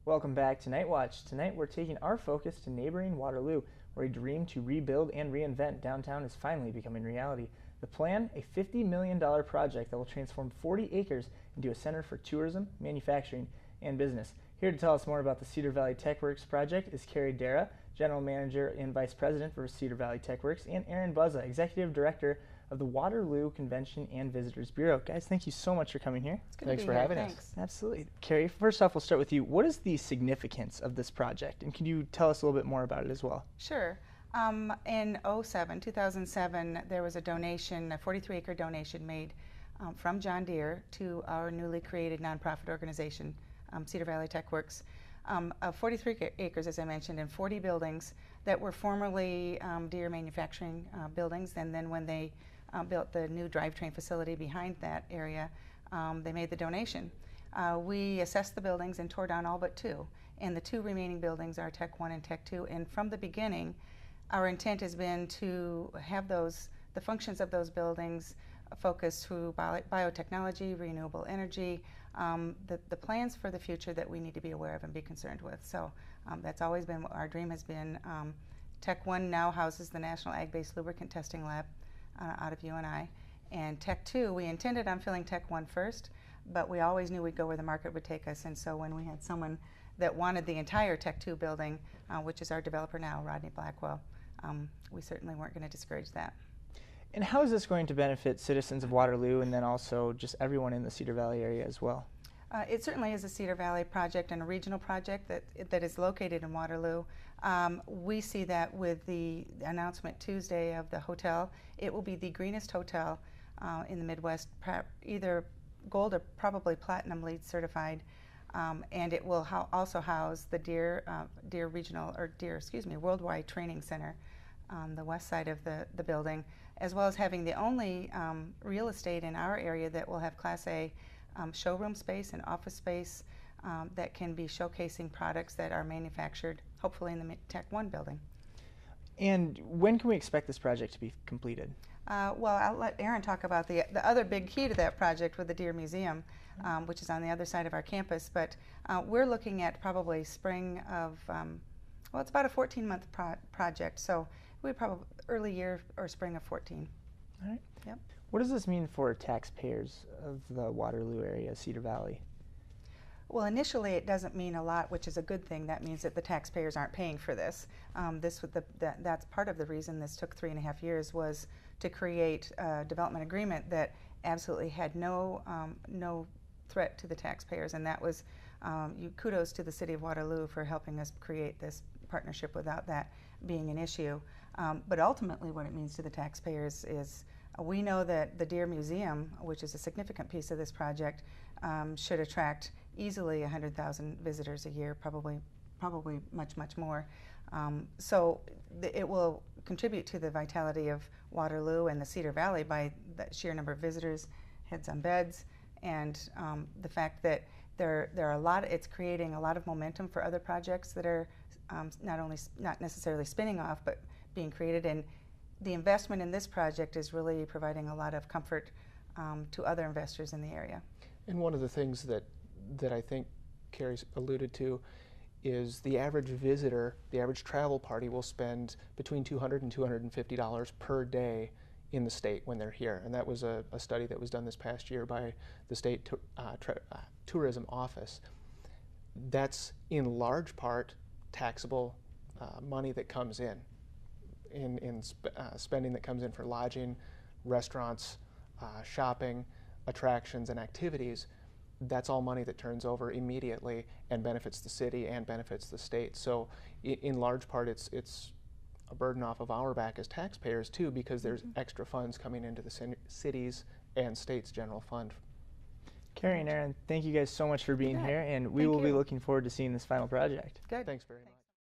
Welcome back to Night Watch. Tonight we're taking our focus to neighboring Waterloo, where a dream to rebuild and reinvent downtown is finally becoming reality. The plan, a $50 million project that will transform 40 acres into a center for tourism, manufacturing, and business. Here to tell us more about the Cedar Valley TechWorks project is Carrie Dara, General Manager and Vice President for Cedar Valley TechWorks, and Aaron Buzza, Executive Director of the Waterloo Convention and Visitors Bureau. Guys, thank you so much for coming here. Thanks for having us. Absolutely. Carrie, first off, we'll start with you. What is the significance of this project, and can you tell us a little bit more about it as well? Sure. In 2007, there was a donation, a 43-acre donation made from John Deere to our newly created nonprofit organization, Cedar Valley TechWorks, of 43 acres, as I mentioned, and 40 buildings that were formerly Deere manufacturing buildings. And then when they built the new drivetrain facility behind that area, they made the donation. We assessed the buildings and tore down all but two. And the two remaining buildings are Tech 1 and Tech 2. And from the beginning, our intent has been to have the functions of those buildings focused through biotechnology, renewable energy, the plans for the future that we need to be aware of and be concerned with. So that's always been what our dream has been. Tech 1 now houses the National Ag-Based Lubricant Testing Lab out of UNI. And Tech 2, we intended on filling Tech 1 first, but we always knew we'd go where the market would take us. And so when we had someone that wanted the entire Tech 2 building, which is our developer now, Rodney Blackwell, we certainly weren't going to discourage that. And how is this going to benefit citizens of Waterloo and then also just everyone in the Cedar Valley area as well? It certainly is a Cedar Valley project and a regional project that is located in Waterloo. We see that with the announcement Tuesday of the hotel. It will be the greenest hotel in the Midwest, either gold or probably platinum LEED certified. And it will also house the Deere Worldwide Training Center on the west side of the building, as well as having the only real estate in our area that will have Class A showroom space and office space that can be showcasing products that are manufactured, hopefully in the Tech 1 building. And when can we expect this project to be completed? Well, I'll let Aaron talk about the other big key to that project with the Deere Museum, which is on the other side of our campus. But we're looking at probably spring of, well, it's about a 14-month project, so we probably early year or spring of 14. All right. Yep. What does this mean for taxpayers of the Waterloo area, Cedar Valley? Well, initially it doesn't mean a lot, which is a good thing. That means that the taxpayers aren't paying for this. That's part of the reason this took 3.5 years, was to create a development agreement that absolutely had no threat to the taxpayers, and that was kudos to the City of Waterloo for helping us create this partnership without that being an issue. But ultimately what it means to the taxpayers is we know that the Deere Museum, which is a significant piece of this project, should attract easily 100,000 visitors a year, probably much more. So it will contribute to the vitality of Waterloo and the Cedar Valley by the sheer number of visitors, heads on beds, and the fact that there are it's creating a lot of momentum for other projects that are not necessarily spinning off, but being created. And the investment in this project is really providing a lot of comfort to other investors in the area. And one of the things that I think Carrie's alluded to is the average visitor, the average travel party will spend between $200 and $250 per day in the state when they're here. And that was a study that was done this past year by the state tourism office. That's in large part taxable money that comes in spending that comes in for lodging, restaurants, shopping, attractions, and activities. That's all money that turns over immediately and benefits the city and benefits the state. So in large part it's a burden off of our back as taxpayers too, because there's extra funds coming into the city's and state's general fund. Carrie and Aaron, thank you guys so much for being here, and we will be looking forward to seeing this final project. Good. Thanks very much.